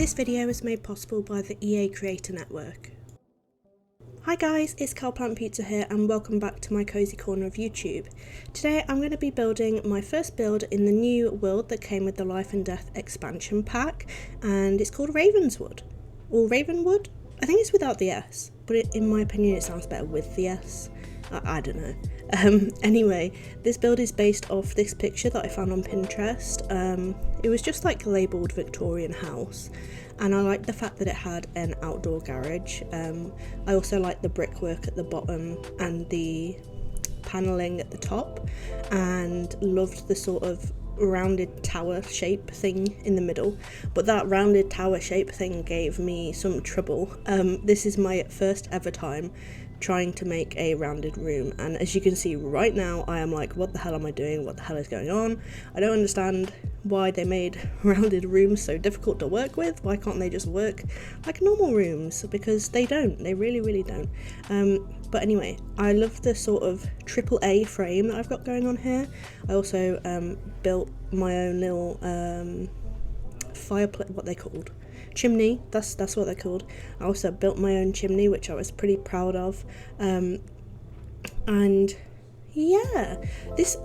This video is made possible by the EA Creator Network. Hi guys, it's cowplant-pizza here and welcome back to my cozy corner of YouTube. Today I'm going to be building my first build in the new world that came with the Life and Death expansion pack, and it's called Ravenswood. Or Ravenwood? I think it's without the S, but in my opinion it sounds better with the S. I don't know. Anyway, this build is based off this picture that I found on Pinterest. It was just like labelled Victorian house, and I liked the fact that it had an outdoor garage. I also liked the brickwork at the bottom and the panelling at the top, and loved the sort of rounded tower shape thing in the middle, but that rounded tower shape thing gave me some trouble. This is my first ever time trying to make a rounded room, and as you can see right now I am like, what the hell am I doing? What the hell is going on? I don't understand why they made rounded rooms so difficult to work with. Why can't they just work like normal rooms? Because they don't, they really don't. But anyway, I love the sort of AAA frame that I've got going on here. I also built my own little fireplace, what they called, chimney, that's what they're called. I also built my own chimney, which I was pretty proud of, and yeah, this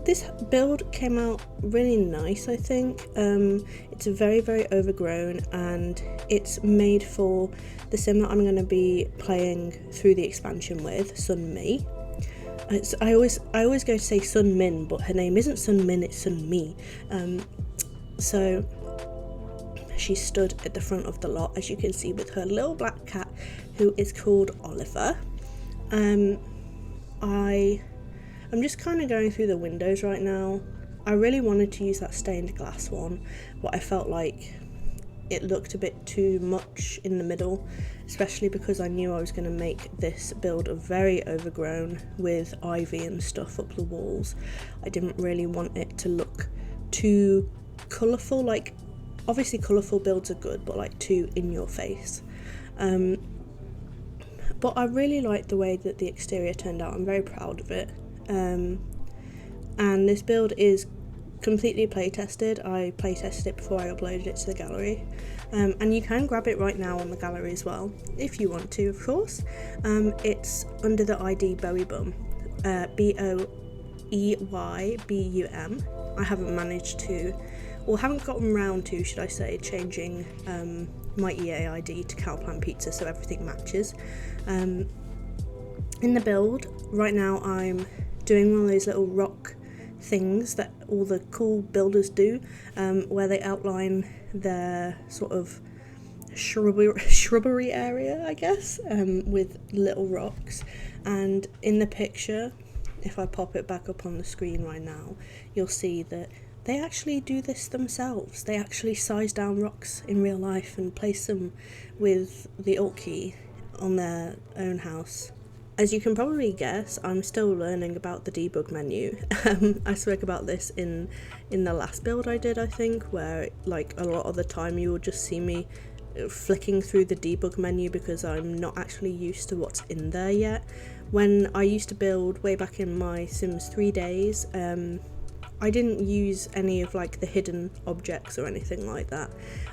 build came out really nice, I think. It's very overgrown, and it's made for the sim that I'm going to be playing through the expansion with, Sun Mi. I always go to say Sun Min, but her name isn't Sun Min, it's Sun Mi. So she stood at the front of the lot, as you can see, with her little black cat, who is called Oliver. I'm just kind of going through the windows right now. I really wanted to use that stained glass one, but I felt like it looked a bit too much in the middle, especially because I knew I was going to make this build of very overgrown with ivy and stuff up the walls. I didn't really want it to look too colourful. Like, obviously colourful builds are good, but like too in your face. But I really like the way that the exterior turned out. I'm very proud of it. And this build is completely play tested. I play tested it before I uploaded it to the gallery, and you can grab it right now on the gallery as well if you want to, of course. It's under the ID boeybum, BOEYBUM. I haven't managed to, or haven't gotten round to, should I say, changing my EA ID to cowplant-pizza so everything matches. In the build right now I'm doing one of those little rock things that all the cool builders do, where they outline their sort of shrubbery area, I guess, with little rocks. And in the picture, if I pop it back up on the screen right now, you'll see that they actually do this themselves. They actually size down rocks in real life and place them with the Alt key on their own house. As you can probably guess, I'm still learning about the debug menu. I spoke about this in the last build I did, I think, where like a lot of the time you will just see me flicking through the debug menu because I'm not actually used to what's in there yet. When I used to build way back in my Sims 3 days, I didn't use any of like the hidden objects or anything like that.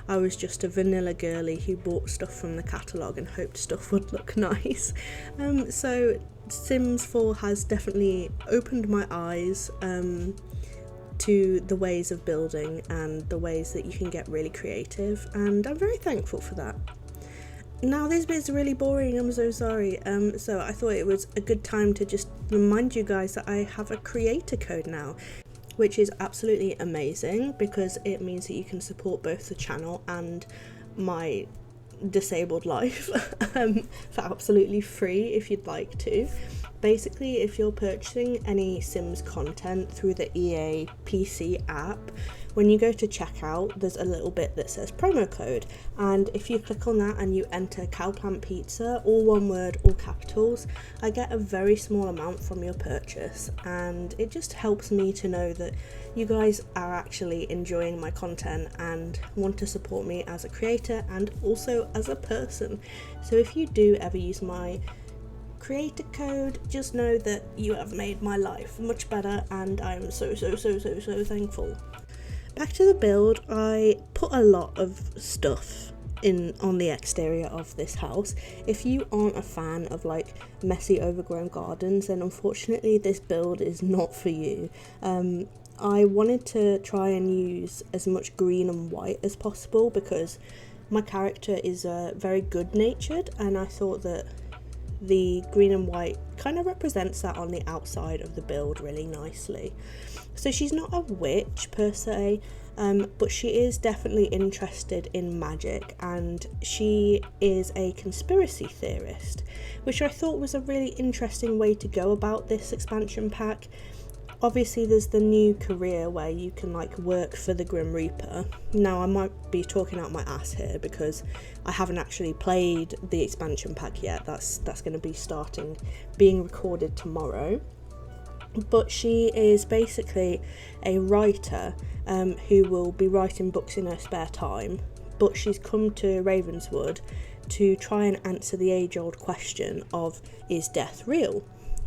I was just a vanilla girly who bought stuff from the catalogue and hoped stuff would look nice. So Sims 4 has definitely opened my eyes to the ways of building and the ways that you can get really creative, and I'm very thankful for that. Now this bit's really boring, I'm so sorry. So I thought it was a good time to just remind you guys that I have a creator code now, which is absolutely amazing because it means that you can support both the channel and my disabled life for absolutely free if you'd like to. Basically, if you're purchasing any Sims content through the EA PC app, when you go to checkout, there's a little bit that says promo code, and if you click on that and you enter cowplant-pizza, all one word, all capitals, I get a very small amount from your purchase, and it just helps me to know that you guys are actually enjoying my content and want to support me as a creator and also as a person. So if you do ever use my creator code, just know that you have made my life much better, and I'm so thankful. Back to the build, I put a lot of stuff on the exterior of this house. If you aren't a fan of like messy overgrown gardens, then unfortunately this build is not for you. I wanted to try and use as much green and white as possible because my character is very good natured, and I thought that the green and white kind of represents that on the outside of the build really nicely. So she's not a witch per se, but she is definitely interested in magic, and she is a conspiracy theorist, which I thought was a really interesting way to go about this expansion pack. Obviously there's the new career where you can like work for the Grim Reaper. Now I might be talking out my ass here because I haven't actually played the expansion pack yet. That's going to be being recorded tomorrow. But she is basically a writer who will be writing books in her spare time, but she's come to Ravenswood to try and answer the age-old question of, is death real?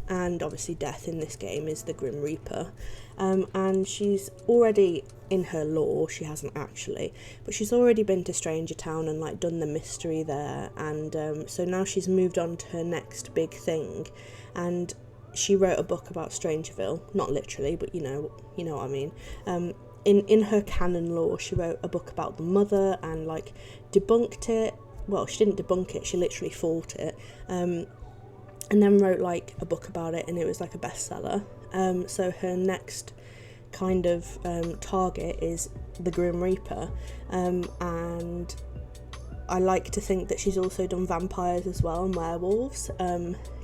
And obviously death in this game is the Grim Reaper, and she's already, in her lore, she hasn't actually, but she's already been to Stranger Town and like done the mystery there, and so now she's moved on to her next big thing, and she wrote a book about Strangerville, not literally, but you know what I mean. In her canon lore, she wrote a book about the mother and like debunked it. Well, she didn't debunk it, she literally fought it. And then wrote like a book about it, and it was like a bestseller. So her next kind of target is the Grim Reaper, and I like to think that she's also done vampires as well and werewolves.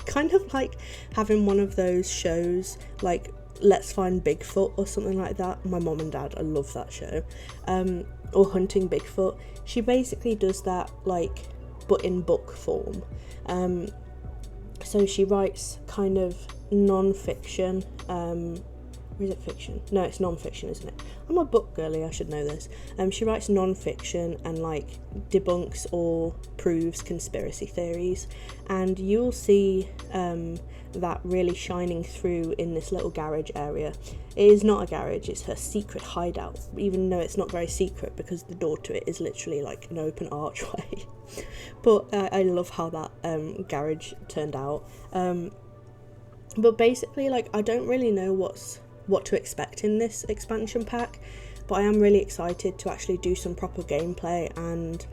Kind of like having one of those shows like Let's Find Bigfoot or something like that. My mom and dad, I love that show. Or Hunting Bigfoot. She basically does that like but in book form. So she writes kind of non-fiction, or is it fiction? No, it's non-fiction, isn't it? I'm a book girly, I should know this. She writes non-fiction and like debunks or proves conspiracy theories, and you'll see that really shining through in this little garage area. It is not a garage, it's her secret hideout, even though it's not very secret because the door to it is literally like an open archway. But I love how that garage turned out. But basically, like, I don't really know what to expect in this expansion pack, but I am really excited to actually do some proper gameplay and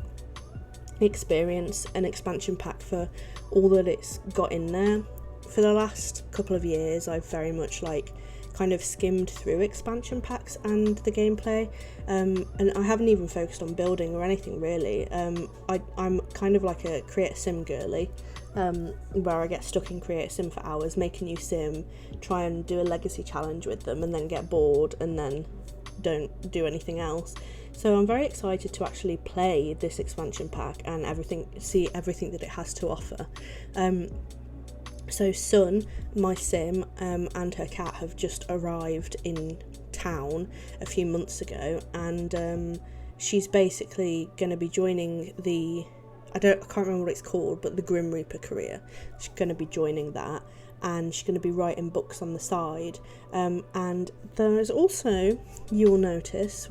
experience an expansion pack for all that it's got in there. For the last couple of years, I've very much like kind of skimmed through expansion packs and the gameplay, and I haven't even focused on building or anything really. I'm kind of like a create a sim girly, where I get stuck in create a sim for hours, make a new sim, try and do a legacy challenge with them, and then get bored and then don't do anything else. So I'm very excited to actually play this expansion pack and see everything that it has to offer. So Sun, my sim, and her cat have just arrived in town a few months ago, and she's basically going to be joining I can't remember what it's called, but the Grim Reaper career. She's going to be joining that, and she's going to be writing books on the side. And there's also, you'll notice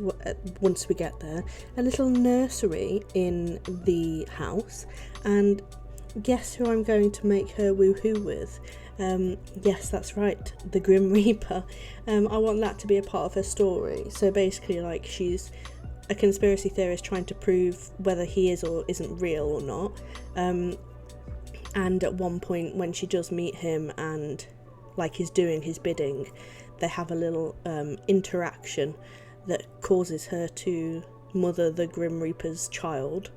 once we get there, a little nursery in the house, and guess who I'm going to make her woohoo with? Yes, that's right, the Grim Reaper. I want that to be a part of her story. So basically, like, she's a conspiracy theorist trying to prove whether he is or isn't real or not. And at one point, when she does meet him and like is doing his bidding, they have a little interaction that causes her to mother the Grim Reaper's child,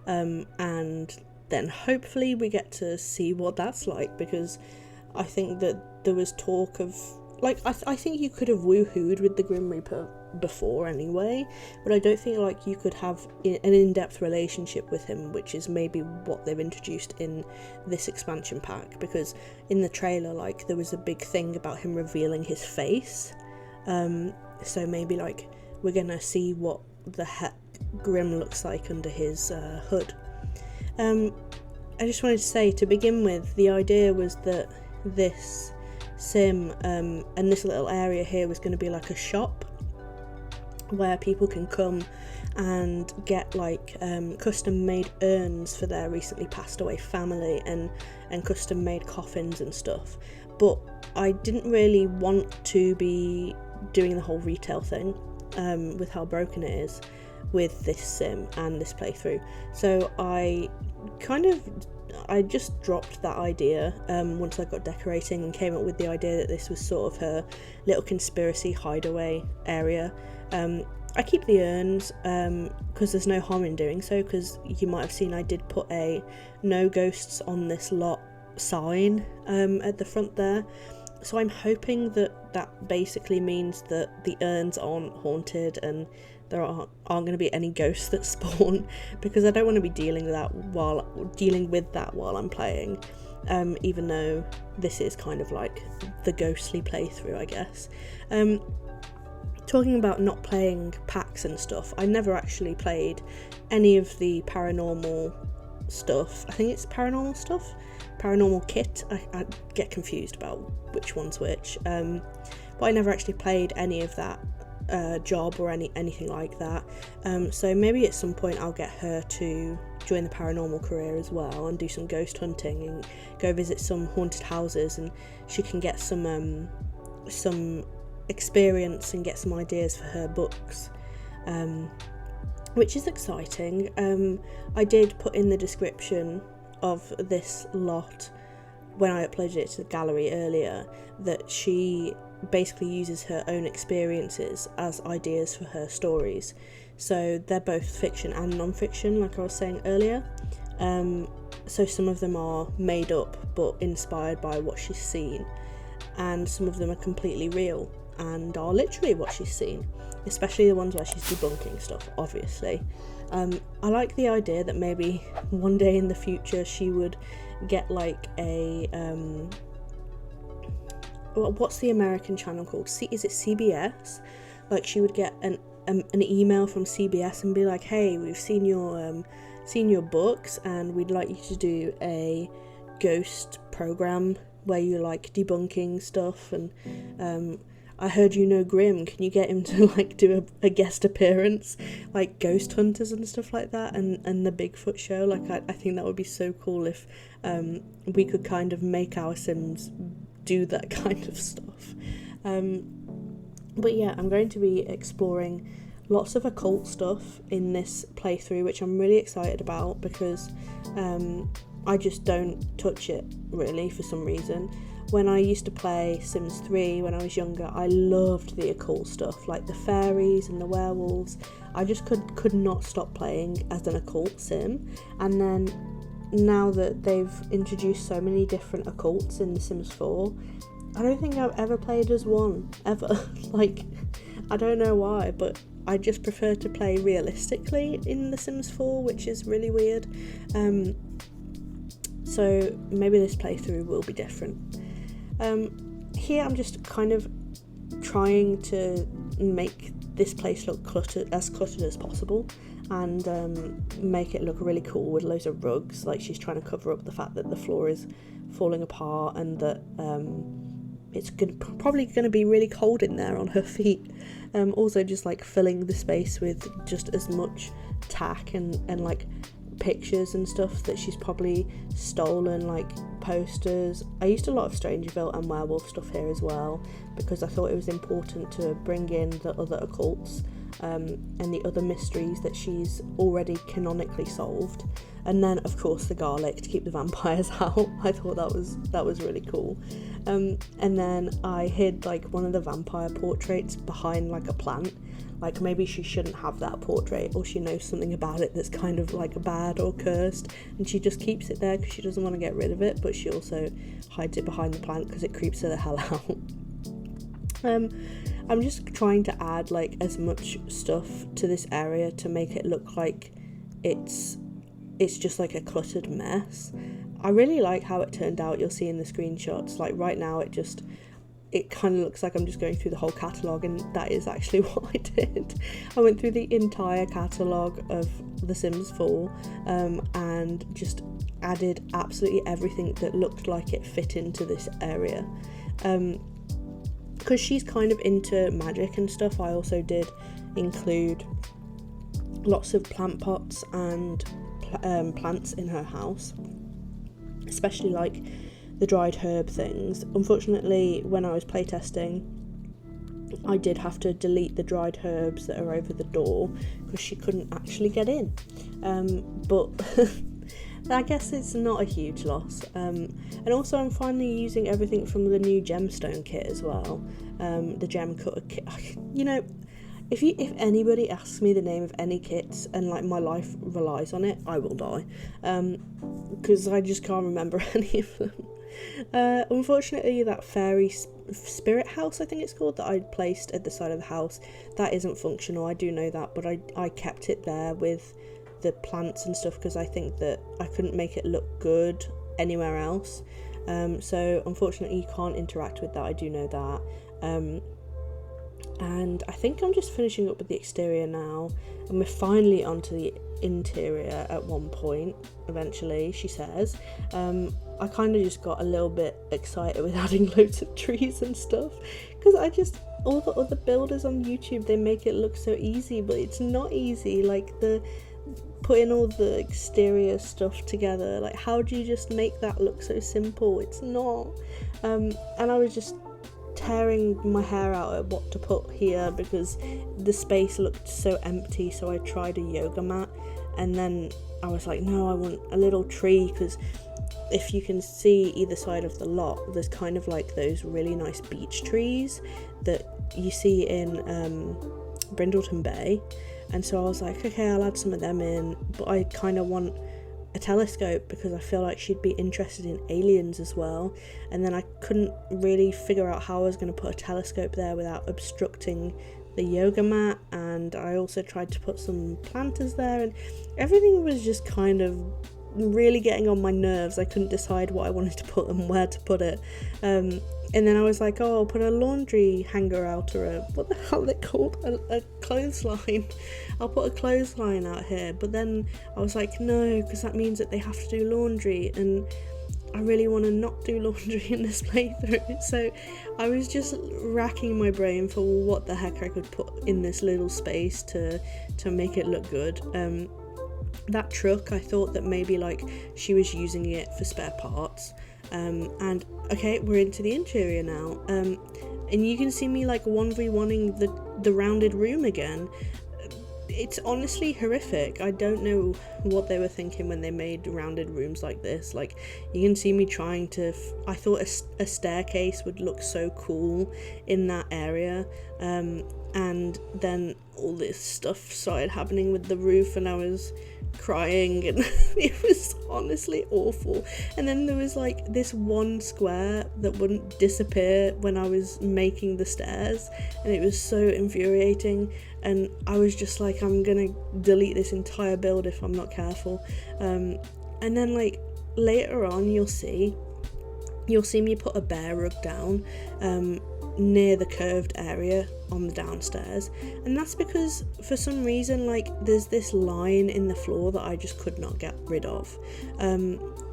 and then hopefully we get to see what that's like, because I think that there was talk of, like, I think you could have woohooed with the Grim Reaper before anyway, but I don't think like you could have an in-depth relationship with him, which is maybe what they've introduced in this expansion pack, because in the trailer, like, there was a big thing about him revealing his face, so maybe like we're gonna see what the heck Grim looks like under his hood. I just wanted to say, to begin with, the idea was that this sim and this little area here was going to be like a shop where people can come and get like custom made urns for their recently passed away family, and custom made coffins and stuff. But I didn't really want to be doing the whole retail thing with how broken it is with this sim and this playthrough. So I just dropped that idea once I got decorating, and came up with the idea that this was sort of her little conspiracy hideaway area. I keep the urns because there's no harm in doing so, because you might have seen I did put a no ghosts on this lot sign at the front there. So I'm hoping that basically means that the urns aren't haunted and there aren't going to be any ghosts that spawn, because I don't want to be dealing with that while I'm playing, even though this is kind of like the ghostly playthrough, I guess. Talking about not playing packs and stuff, I never actually played any of the paranormal stuff. I think it's paranormal stuff, paranormal kit. I get confused about which one's which, but I never actually played any of that job or anything like that. So maybe at some point I'll get her to join the paranormal career as well and do some ghost hunting and go visit some haunted houses, and she can get some experience and get some ideas for her books, which is exciting. I did put in the description of this lot when I uploaded it to the gallery earlier that she basically uses her own experiences as ideas for her stories. So they're both fiction and non-fiction, like I was saying earlier. So some of them are made up but inspired by what she's seen, and some of them are completely real and are literally what she's seen, especially the ones where she's debunking stuff, obviously. I like the idea that maybe one day in the future she would get like a what's the American channel called? Is it CBS? Like she would get an email from CBS and be like, hey, we've seen your books and we'd like you to do a ghost program where you like debunking stuff, and I heard you know Grimm, can you get him to like do a guest appearance, like ghost hunters and stuff like that, and the Bigfoot show. Like I think that would be so cool if we could kind of make our Sims do that kind of stuff. But yeah, I'm going to be exploring lots of occult stuff in this playthrough, which I'm really excited about, because I just don't touch it really for some reason. When I used to play Sims 3 when I was younger, I loved the occult stuff, like the fairies and the werewolves. I just could not stop playing as an occult sim. And then now that they've introduced so many different occults in The Sims 4, I don't think I've ever played as one, ever. Like, I don't know why, but I just prefer to play realistically in The Sims 4, which is really weird. So maybe this playthrough will be different. Here I'm just kind of trying to make this place look cluttered as possible, and make it look really cool with loads of rugs. Like she's trying to cover up the fact that the floor is falling apart, and that it's probably going to be really cold in there on her feet. Also just like filling the space with just as much tack and like pictures and stuff that she's probably stolen, like posters. I used a lot of Strangerville and werewolf stuff here as well, because I thought it was important to bring in the other occults and the other mysteries that she's already canonically solved. And then of course the garlic to keep the vampires out. I thought that was really cool. And then I hid like one of the vampire portraits behind like a plant. Like maybe she shouldn't have that portrait, or she knows something about it that's kind of like bad or cursed, and she just keeps it there because she doesn't want to get rid of it, but she also hides it behind the plant because it creeps her the hell out. I'm just trying to add like as much stuff to this area to make it look like it's just like a cluttered mess. I really like how it turned out. You'll see in the screenshots, like right now it kind of looks like I'm just going through the whole catalogue, and that is actually what I did. I went through the entire catalogue of The Sims 4 and just added absolutely everything that looked like it fit into this area. Because she's kind of into magic and stuff, I also did include lots of plant pots and plants in her house, especially like the dried herb things. Unfortunately, when I was playtesting, I did have to delete the dried herbs that are over the door because she couldn't actually get in. But I guess it's not a huge loss. And also I'm finally using everything from the new gemstone kit as well. The gem cutter kit. You know, if anybody asks me the name of any kits and like my life relies on it, I will die. Because I just can't remember any of them. Unfortunately, that fairy spirit house, I think it's called, that I placed at the side of the house, that isn't functional. I do know that, but I kept it there with the plants and stuff because I think that I couldn't make it look good anywhere else. So unfortunately you can't interact with that, I do know that. And I think I'm just finishing up with the exterior now, and we're finally onto the interior at one point eventually, she says. I kind of just got a little bit excited with adding loads of trees and stuff because all the other builders on YouTube, they make it look so easy, but it's not easy. Like putting all the exterior stuff together, like how do you just make that look so simple? It's not. And I was just tearing my hair out at what to put here because the space looked so empty, so I tried a yoga mat, and then I was like, no, I want a little tree, because if you can see either side of the lot, there's kind of like those really nice beech trees that you see in Brindleton Bay, and so I was like, okay, I'll add some of them in, but I kind of want a telescope because I feel like she'd be interested in aliens as well, and then I couldn't really figure out how I was going to put a telescope there without obstructing the yoga mat, and I also tried to put some planters there, and everything was just kind of really getting on my nerves. I couldn't decide what I wanted to put and where to put it, and then I was like, oh, I'll put a laundry hanger out, or what the hell are they called, a clothesline. I'll put a clothesline out here, but then I was like, no, because that means that they have to do laundry, and I really want to not do laundry in this playthrough. So I was just racking my brain for what the heck I could put in this little space to make it look good. That truck, I thought that maybe like she was using it for spare parts. And okay, we're into the interior now, and you can see me like 1v1ing the rounded room again. It's honestly horrific. I don't know what they were thinking when they made rounded rooms like this. Like, you can see me trying to I thought a staircase would look so cool in that area, and then all this stuff started happening with the roof, and I was crying, and it was honestly awful. And then there was like this one square that wouldn't disappear when I was making the stairs, and it was so infuriating, and I was just like, I'm gonna delete this entire build if I'm not careful. And then like later on you'll see me put a bear rug down near the curved area on the downstairs, and that's because for some reason like there's this line in the floor that I just could not get rid of.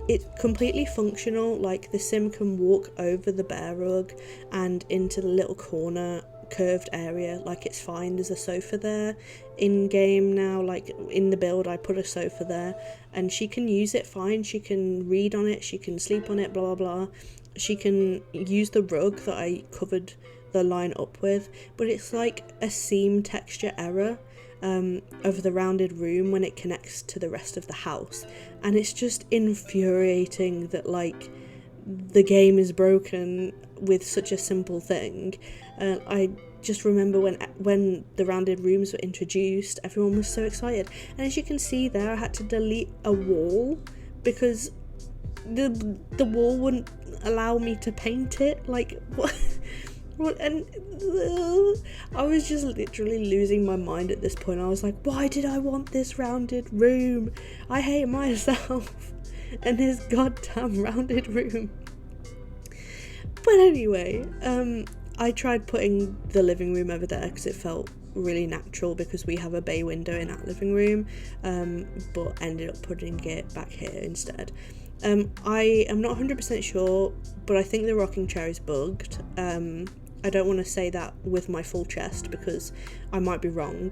It's completely functional, like the sim can walk over the bear rug and into the little corner curved area, like it's fine. There's a sofa there in game now, like in the build I put a sofa there, and she can use it fine. She can read on it, she can sleep on it, blah blah blah. She can use the rug that I covered the line up with, but it's like a seam texture error of the rounded room when it connects to the rest of the house, and it's just infuriating that like the game is broken with such a simple thing. I just remember when the rounded rooms were introduced, everyone was so excited, and as you can see there, I had to delete a wall because the wall wouldn't allow me to paint it. Like what? And I was just literally losing my mind at this point. I was like, why did I want this rounded room? I hate myself and this goddamn rounded room. But anyway, I tried putting the living room over there because it felt really natural, because we have a bay window in that living room, but ended up putting it back here instead. I am not 100% sure, but I think the rocking chair is bugged. I don't want to say that with my full chest because I might be wrong.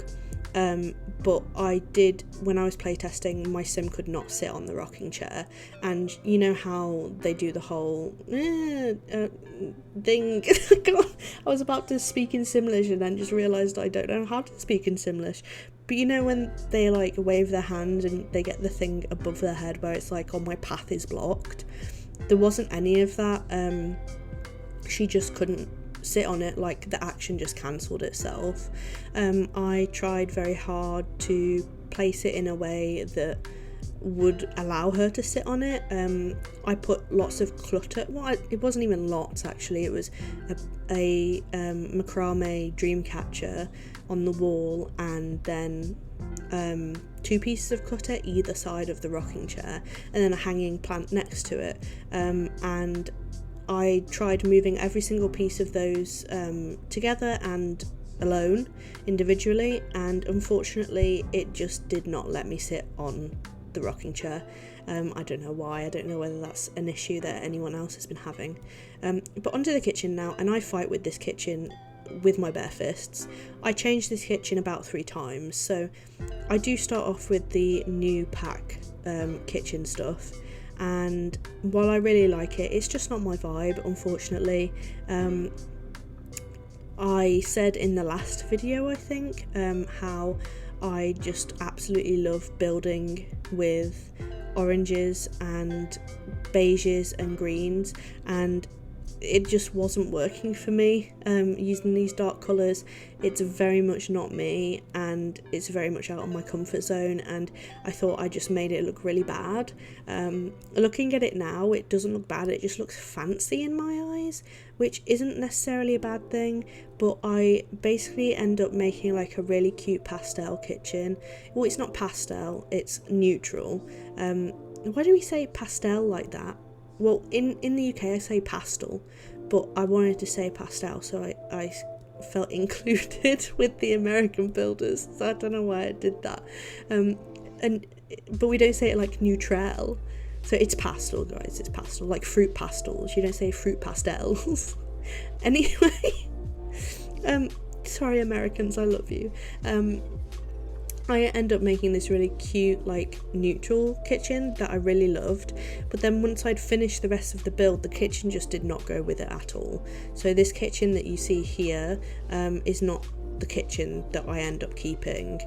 But I did, when I was playtesting, my sim could not sit on the rocking chair, and you know how they do the whole thing. God, I was about to speak in Simlish and then just realised I don't know how to speak in Simlish. But you know when they like wave their hand and they get the thing above their head where it's like, oh, my path is blocked? There wasn't any of that. She just couldn't sit on it, like the action just cancelled itself. I tried very hard to place it in a way that would allow her to sit on it. I put lots of clutter, well, it wasn't even lots actually, it was a macrame dream catcher on the wall, and then 2 pieces of clutter either side of the rocking chair, and then a hanging plant next to it. And I tried moving every single piece of those together and alone, individually, and unfortunately it just did not let me sit on the rocking chair. I don't know why, I don't know whether that's an issue that anyone else has been having. But onto the kitchen now, and I fight with this kitchen with my bare fists. I changed this kitchen about 3 times, so I do start off with the new pack kitchen stuff. And while I really like it, it's just not my vibe, unfortunately. I said in the last video, I think, how I just absolutely love building with oranges and beiges and greens, and it just wasn't working for me using these dark colours. It's very much not me, and it's very much out of my comfort zone, and I thought I just made it look really bad. Looking at it now, it doesn't look bad, it just looks fancy in my eyes, which isn't necessarily a bad thing. But I basically end up making like a really cute pastel kitchen. Well, it's not pastel, it's neutral. Why do we say pastel like that? Well, in the UK I say pastel, but I wanted to say pastel, so I felt included with the American builders, so I don't know why I did that. But we don't say it like neutral, so it's pastel, guys, it's pastel, like fruit pastels, you don't say fruit pastels. Anyway, sorry Americans, I love you. I end up making this really cute, like, neutral kitchen that I really loved, but then once I'd finished the rest of the build, the kitchen just did not go with it at all. So this kitchen that you see here is not the kitchen that I end up keeping.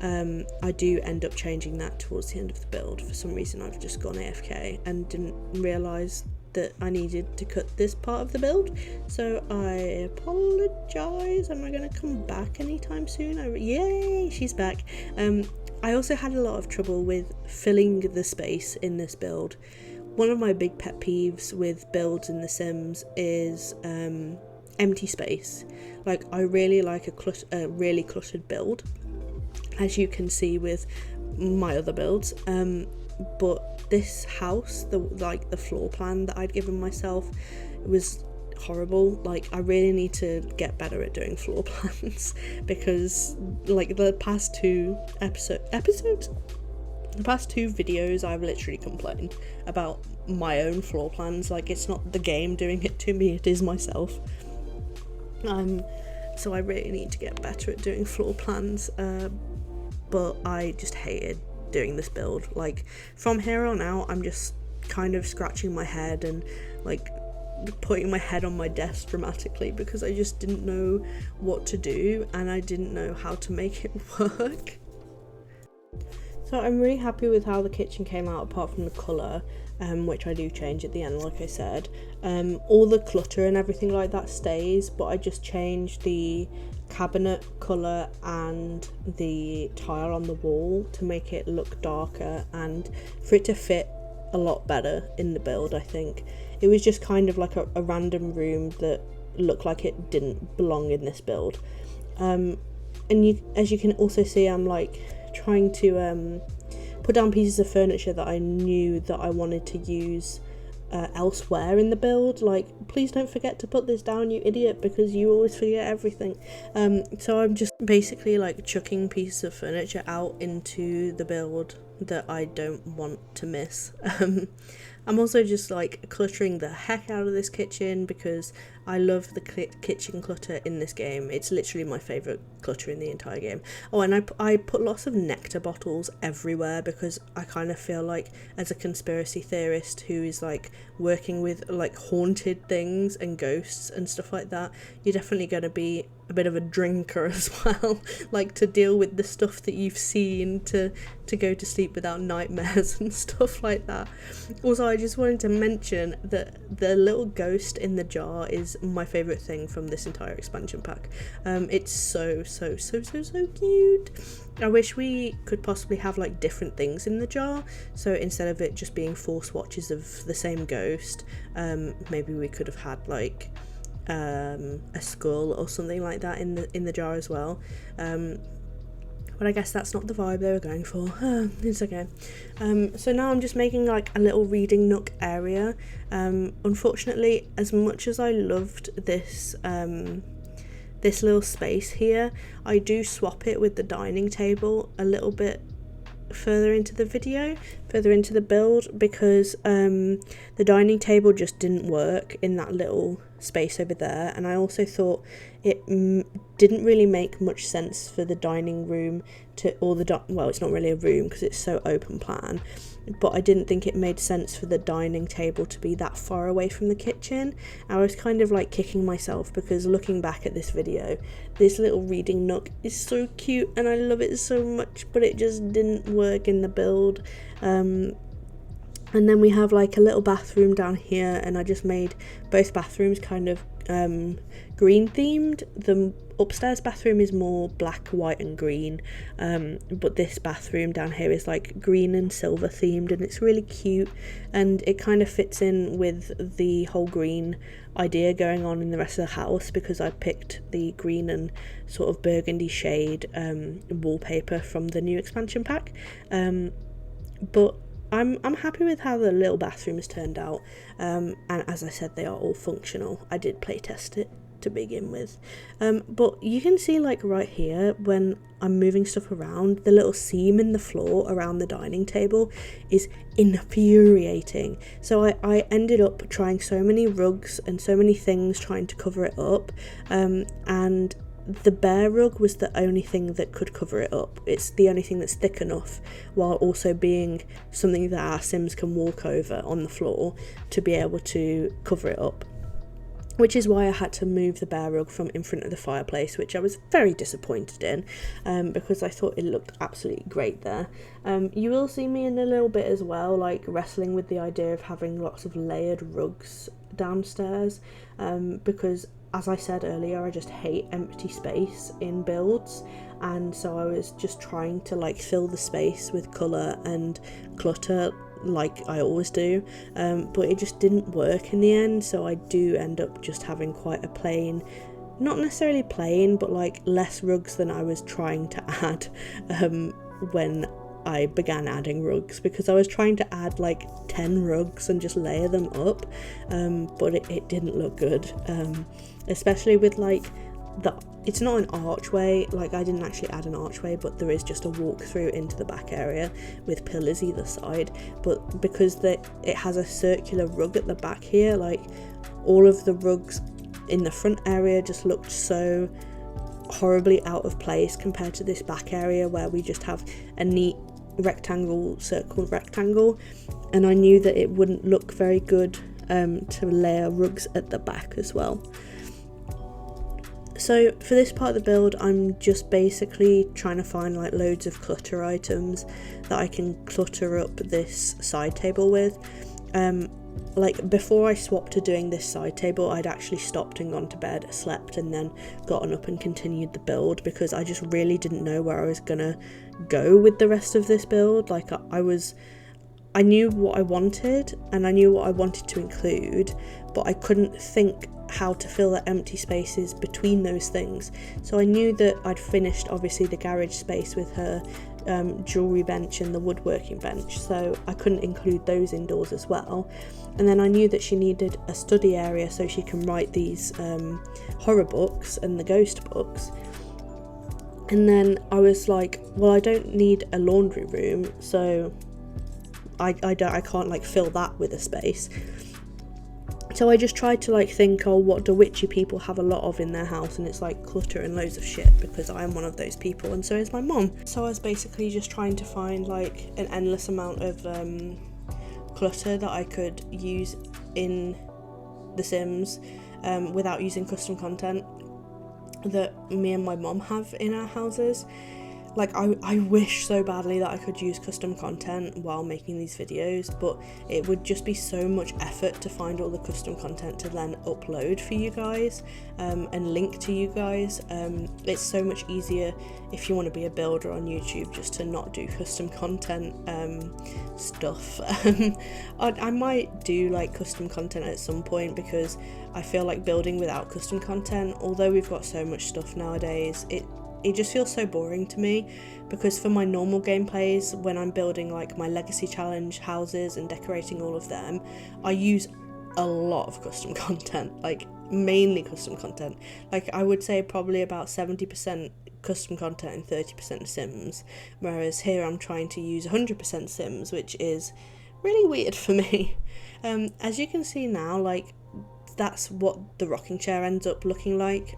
I do end up changing that towards the end of the build. For some reason I've just gone AFK and didn't realise that I needed to cut this part of the build, so I apologise. Am I going to come back anytime soon? Yay, she's back. I also had a lot of trouble with filling the space in this build. One of my big pet peeves with builds in The Sims is empty space. Like, I really like a really cluttered build, as you can see with my other builds. But this house, the floor plan that I'd given myself, it was horrible. Like, I really need to get better at doing floor plans, because like the past 2 videos I've literally complained about my own floor plans. Like, it's not the game doing it to me, it is myself. So I really need to get better at doing floor plans, but I just hated doing this build. Like, from here on out I'm just kind of scratching my head and like putting my head on my desk dramatically, because I just didn't know what to do and I didn't know how to make it work. So I'm really happy with how the kitchen came out, apart from the colour, which I do change at the end, like I said. All the clutter and everything like that stays, but I just changed the cabinet colour and the tile on the wall to make it look darker and for it to fit a lot better in the build. I think it was just kind of like a random room that looked like it didn't belong in this build. And as you can also see, I'm like trying to put down pieces of furniture that I knew that I wanted to use elsewhere in the build. Like, please don't forget to put this down, you idiot, because you always forget everything. So I'm just basically like chucking pieces of furniture out into the build that I don't want to miss. I'm also just like cluttering the heck out of this kitchen because I love the kitchen clutter in this game. It's literally my favourite clutter in the entire game. Oh, and I put lots of nectar bottles everywhere because I kind of feel like, as a conspiracy theorist who is like working with like haunted things and ghosts and stuff like that, you're definitely going to be a bit of a drinker as well, like to deal with the stuff that you've seen, to go to sleep without nightmares and stuff like that. Also, I just wanted to mention that the little ghost in the jar is my favourite thing from this entire expansion pack. It's so cute. I wish we could possibly have like different things in the jar, so instead of it just being 4 swatches of the same ghost, maybe we could have had like a skull or something like that in the jar as well, but I guess that's not the vibe they were going for. It's okay. So now I'm just making like a little reading nook area. Unfortunately, as much as I loved this this little space here, I do swap it with the dining table a little bit further into the video, further into the build, because the dining table just didn't work in that little space over there, and I also thought it didn't really make much sense for the dining room to, or well, it's not really a room because it's so open plan, but I didn't think it made sense for the dining table to be that far away from the kitchen. I was kind of like kicking myself because looking back at this video, this little reading nook is so cute and I love it so much, but it just didn't work in the build. And then we have like a little bathroom down here, and I just made both bathrooms kind of green themed. The upstairs bathroom is more black, white and green, but this bathroom down here is like green and silver themed, and it's really cute, and it kind of fits in with the whole green idea going on in the rest of the house, because I picked the green and sort of burgundy shade wallpaper from the new expansion pack, but I'm happy with how the little bathrooms turned out, and as I said, they are all functional. I did play test it to begin with, but you can see like right here when I'm moving stuff around, the little seam in the floor around the dining table is infuriating. So I ended up trying so many rugs and so many things trying to cover it up, and the bear rug was the only thing that could cover it up. It's the only thing that's thick enough while also being something that our Sims can walk over on the floor to be able to cover it up, which is why I had to move the bear rug from in front of the fireplace, which I was very disappointed in, because I thought it looked absolutely great there. You will see me in a little bit as well, like wrestling with the idea of having lots of layered rugs downstairs, because as I said earlier, I just hate empty space in builds, and so I was just trying to like fill the space with colour and clutter like I always do, but it just didn't work in the end, so I do end up just having quite a plain, not necessarily plain, but like less rugs than I was trying to add when I began adding rugs, because I was trying to add like 10 rugs and just layer them up, but it didn't look good, especially with like it's not an archway, like I didn't actually add an archway, but there is just a walk-through into the back area with pillars either side, but because it has a circular rug at the back here, like all of the rugs in the front area just looked so horribly out of place compared to this back area where we just have a neat rectangle, circle rectangle, and I knew that it wouldn't look very good to layer rugs at the back as well. So for this part of the build, I'm just basically trying to find like loads of clutter items that I can clutter up this side table with. Like before I swapped to doing this side table, I'd actually stopped and gone to bed, slept, and then gotten up and continued the build, because I just really didn't know where I was gonna go with the rest of this build. Like I knew what I wanted and I knew what I wanted to include, but I couldn't think how to fill the empty spaces between those things. So I knew that I'd finished obviously the garage space with her jewellery bench and the woodworking bench, so I couldn't include those indoors as well. And then I knew that she needed a study area so she can write these horror books and the ghost books. And then I was like, well, I don't need a laundry room, so I can't like fill that with a space. So I just tried to like think, oh, what do witchy people have a lot of in their house? And it's like clutter and loads of shit, because I am one of those people, and so is my mom. So I was basically just trying to find like an endless amount of clutter that I could use in The Sims without using custom content that me and my mom have in our houses. Like, I wish so badly that I could use custom content while making these videos, but it would just be so much effort to find all the custom content to then upload for you guys and link to you guys. It's so much easier if you want to be a builder on YouTube just to not do custom content stuff. I might do like custom content at some point, because I feel like building without custom content, although we've got so much stuff nowadays, it just feels so boring to me, because for my normal gameplays, when I'm building like my legacy challenge houses and decorating all of them, I use a lot of custom content, like mainly custom content. Like I would say probably about 70% custom content and 30% Sims, whereas here I'm trying to use 100% Sims, which is really weird for me. As you can see now, like that's what the rocking chair ends up looking like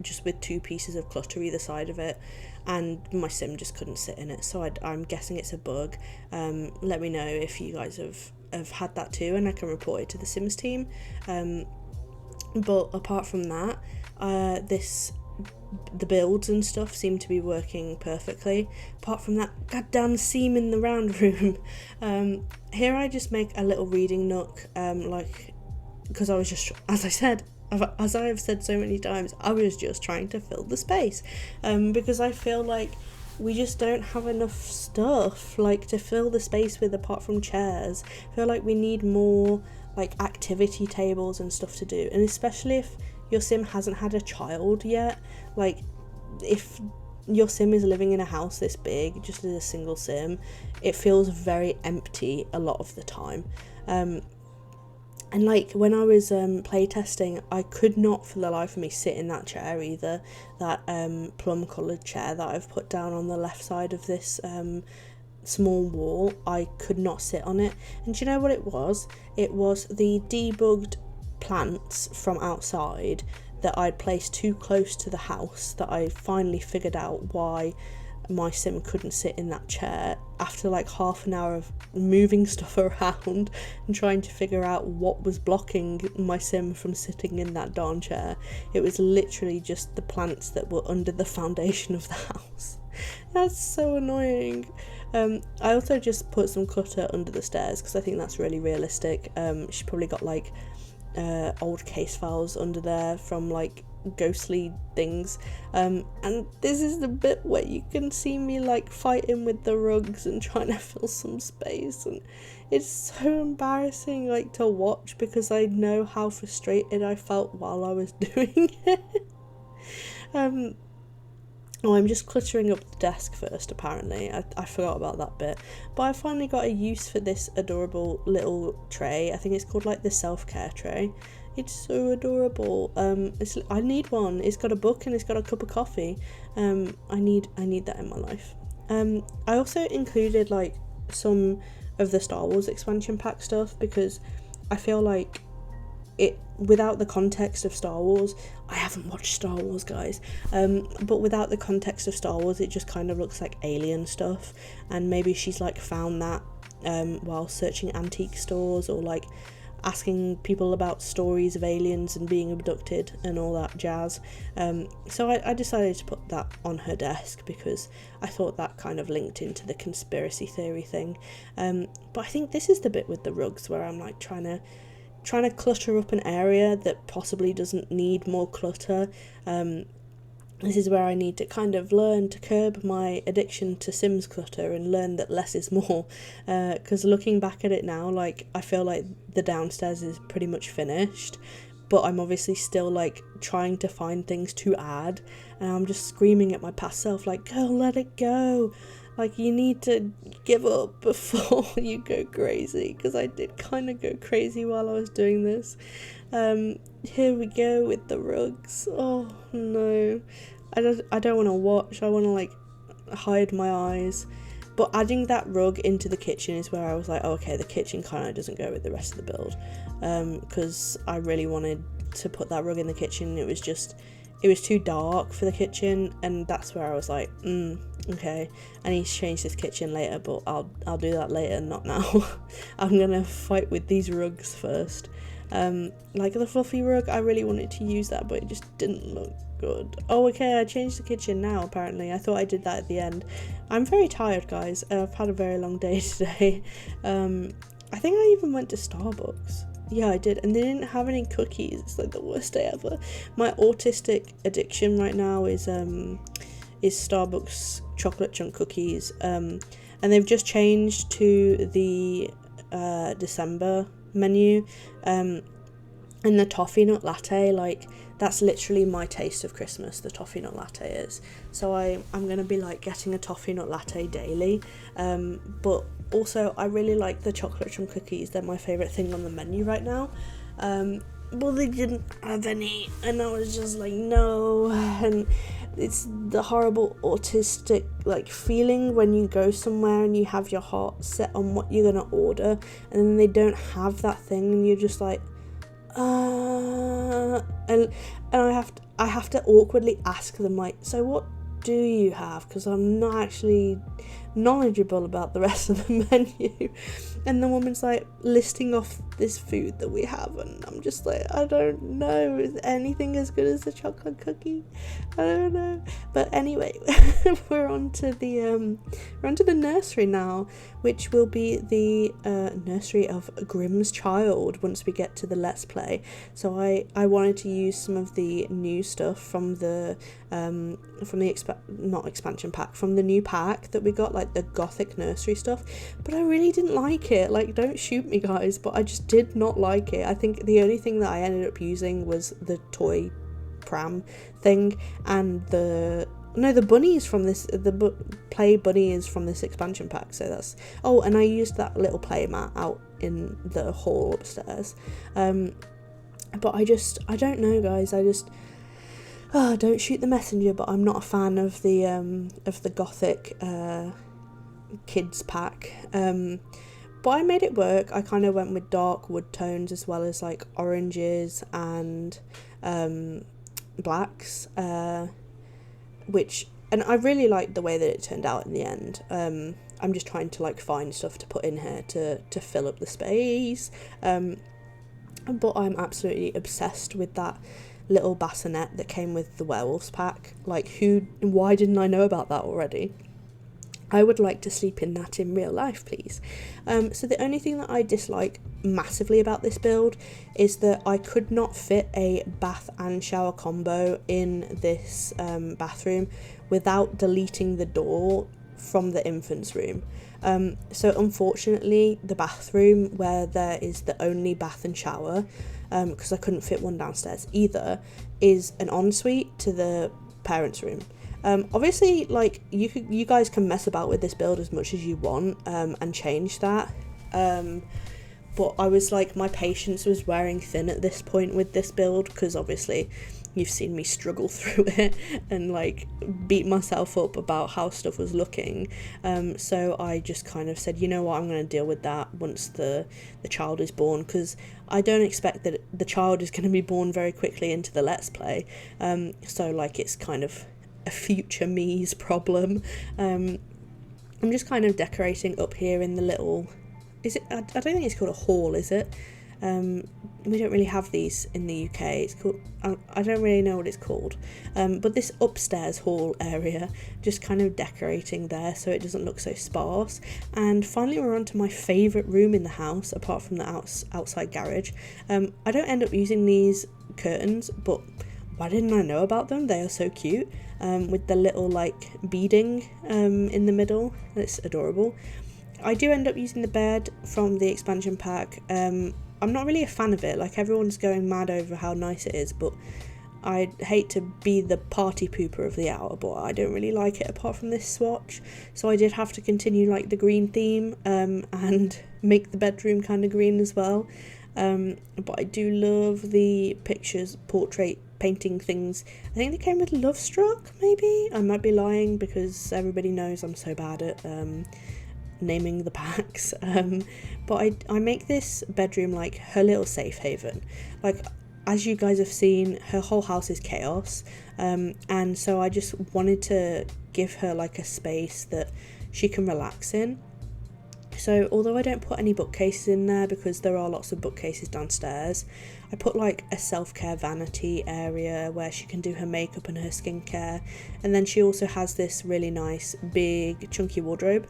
just with two pieces of clutter either side of it, and my sim just couldn't sit in it, so I'm guessing it's a bug. Let me know if you guys have had that too, and I can report it to the Sims team. But apart from that, the builds and stuff seem to be working perfectly, apart from that goddamn seam in the round room. Here I just make a little reading nook, because I was just, as I have said so many times, I was just trying to fill the space, because I feel like we just don't have enough stuff like to fill the space with apart from chairs. I feel like we need more like activity tables and stuff to do, and especially if your sim hasn't had a child yet. Like if your sim is living in a house this big just as a single sim, it feels very empty a lot of the time. And like when I was playtesting, I could not for the life of me sit in that chair either, that plum coloured chair that I've put down on the left side of this small wall. I could not sit on it. And do you know what it was? It was the debugged plants from outside that I'd placed too close to the house, that I finally figured out why my sim couldn't sit in that chair after like half an hour of moving stuff around and trying to figure out what was blocking my sim from sitting in that darn chair. It was literally just the plants that were under the foundation of the house. That's so annoying. I also just put some clutter under the stairs because I think that's really realistic. She probably got like old case files under there from like ghostly things, and this is the bit where you can see me like fighting with the rugs and trying to fill some space, and it's so embarrassing like to watch because I know how frustrated I felt while I was doing it. Oh, I'm just cluttering up the desk first, apparently. I forgot about that bit. But I finally got a use for this adorable little tray. I think it's called like the self-care tray. It's so adorable. I need one. It's got a book and it's got a cup of coffee. I need that in my life. I also included like some of the Star Wars expansion pack stuff because I feel like it, without the context of Star Wars, I haven't watched Star Wars, guys, but without the context of Star Wars, it just kind of looks like alien stuff, and maybe she's like found that while searching antique stores or like asking people about stories of aliens and being abducted and all that jazz. So I decided to put that on her desk because I thought that kind of linked into the conspiracy theory thing. But I think this is the bit with the rugs where I'm like trying to clutter up an area that possibly doesn't need more clutter. This is where I need to kind of learn to curb my addiction to Sims clutter and learn that less is more, because looking back at it now, like I feel like the downstairs is pretty much finished, but I'm obviously still like trying to find things to add, and I'm just screaming at my past self like, girl, let it go. Like, you need to give up before you go crazy, because I did kind of go crazy while I was doing this. Here we go with the rugs. Oh no, I don't want to watch. I want to like hide my eyes. but adding that rug into the kitchen is where I was like, oh, okay, the kitchen kind of doesn't go with the rest of the build, because I really wanted to put that rug in the kitchen. It was too dark for the kitchen, and that's where I was like, okay, I need to change this kitchen later, but I'll do that later, not now. I'm gonna fight with these rugs first. Like the fluffy rug, I really wanted to use that, but it just didn't look good. Oh, okay, I changed the kitchen now, apparently. I thought I did that at the end. I'm very tired, guys. I've had a very long day today. I think I even went to Starbucks. Yeah, I did, and they didn't have any cookies. It's like the worst day ever. My autistic addiction right now is Starbucks chocolate chunk cookies, and they've just changed to the December menu, and the toffee nut latte, like, that's literally my taste of Christmas, the toffee nut latte is. So I'm gonna be like getting a toffee nut latte daily, but also I really like the chocolate chunk cookies. They're my favourite thing on the menu right now. Well, they didn't have any, and I was just like, no. And it's the horrible autistic like feeling when you go somewhere and you have your heart set on what you're gonna order, and then they don't have that thing, and you're just like, and I have to awkwardly ask them, like, so what do you have? Because I'm not actually knowledgeable about the rest of the menu. And the woman's like listing off this food that we have, and I'm just like, I don't know, is anything as good as a chocolate cookie? I don't know. But anyway, we're on to the nursery now, which will be the nursery of Grimm's Child once we get to the Let's Play. So I wanted to use some of the new stuff from the expansion pack, from the new pack that we got, like the gothic nursery stuff, but I really didn't like it. Like, don't shoot me, guys, but I just did not like it. I think the only thing that I ended up using was the toy pram thing, and the bunnies from this, play bunnies from this expansion pack. So that's, oh, and I used that little play mat out in the hall upstairs. But I don't know, guys, don't shoot the messenger, but I'm not a fan of the gothic kids pack. But I made it work. I kind of went with dark wood tones as well as like oranges and blacks, which, and I really liked the way that it turned out in the end. I'm just trying to like find stuff to put in here to fill up the space. But I'm absolutely obsessed with that little bassinet that came with the werewolves pack. Like, why didn't I know about that already? I would like to sleep in that in real life, please. So the only thing that I dislike massively about this build is that I could not fit a bath and shower combo in this bathroom without deleting the door from the infant's room. So unfortunately, the bathroom where there is the only bath and shower, because I couldn't fit one downstairs either, is an ensuite to the parents' room. Obviously, like, you guys can mess about with this build as much as you want, and change that, but I was like, my patience was wearing thin at this point with this build, because obviously you've seen me struggle through it and like beat myself up about how stuff was looking, so I just kind of said, you know what, I'm going to deal with that once the child is born, because I don't expect that the child is going to be born very quickly into the Let's Play, so like, it's kind of a future me's problem. I'm just kind of decorating up here in the little, is it, I don't think it's called a hall, is it? We don't really have these in the UK. It's called, I don't really know what it's called, but this upstairs hall area, just kind of decorating there so it doesn't look so sparse. And finally we're on to my favourite room in the house, apart from the outside garage. I don't end up using these curtains, but why didn't I know about them? They are so cute, with the little like beading in the middle. It's adorable. I do end up using the bed from the expansion pack. I'm not really a fan of it. Like, everyone's going mad over how nice it is, but I hate to be the party pooper of the hour, but I don't really like it apart from this swatch. So I did have to continue like the green theme, and make the bedroom kind of green as well. But I do love the portrait painting things. I think they came with Love Struck, maybe? I might be lying because everybody knows I'm so bad at naming the packs. But I make this bedroom like her little safe haven. Like, as you guys have seen, her whole house is chaos, and so I just wanted to give her like a space that she can relax in. So although I don't put any bookcases in there because there are lots of bookcases downstairs, I put like a self-care vanity area where she can do her makeup and her skincare, and then she also has this really nice big chunky wardrobe,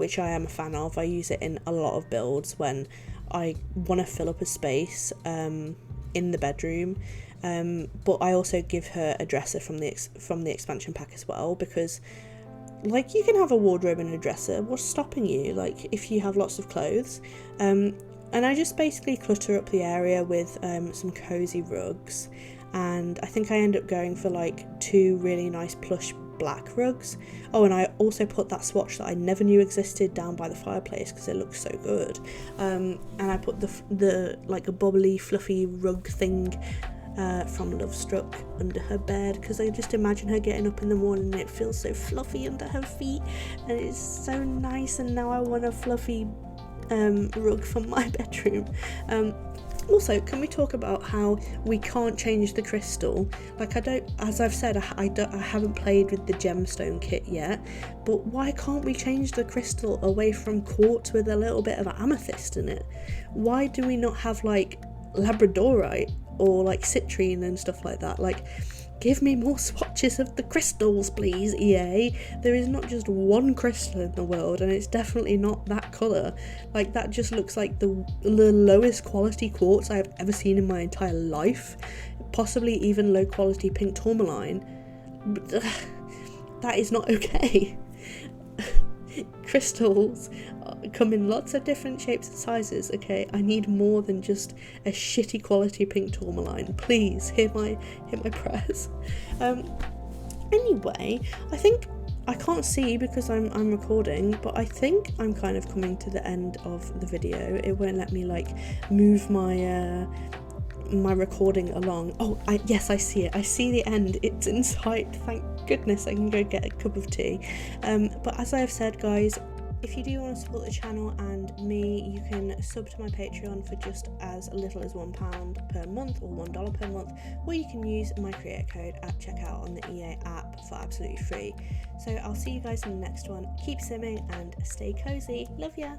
which I am a fan of. I use it in a lot of builds when I want to fill up a space in the bedroom, but I also give her a dresser from the expansion pack as well, because like, you can have a wardrobe and a dresser, what's stopping you, like, if you have lots of clothes. And I just basically clutter up the area with some cozy rugs, and I think I end up going for like 2 really nice plush black rugs. Oh, and I also put that swatch that I never knew existed down by the fireplace because it looks so good, and I put the like a bubbly fluffy rug thing from Love Struck under her bed, because I just imagine her getting up in the morning and it feels so fluffy under her feet, and it's so nice, and now I want a fluffy rug for my bedroom. Also, can we talk about how we can't change the crystal? Like, as I've said, I haven't played with the gemstone kit yet, but why can't we change the crystal away from quartz with a little bit of amethyst in it? Why do we not have like labradorite or like citrine and stuff like that? Like, give me more swatches of the crystals, please, EA. There is not just one crystal in the world, and it's definitely not that colour. Like, that just looks like the lowest quality quartz I have ever seen in my entire life. Possibly even low quality pink tourmaline. But, that is not okay. Crystals come in lots of different shapes and sizes, okay? I need more than just a shitty quality pink tourmaline. Please, hear my prayers. Anyway, I think I can't see because I'm recording, but I think I'm kind of coming to the end of the video. It won't let me like move my my recording along. Oh, yes, I see it. I see the end. It's in sight. Thank goodness I can go get a cup of tea. But as I have said, guys, if you do want to support the channel and me, you can sub to my Patreon for just as little as £1 per month or $1 per month, or you can use my creator code at checkout on the EA app for absolutely free. So I'll see you guys in the next one. Keep simming and stay cozy. Love ya.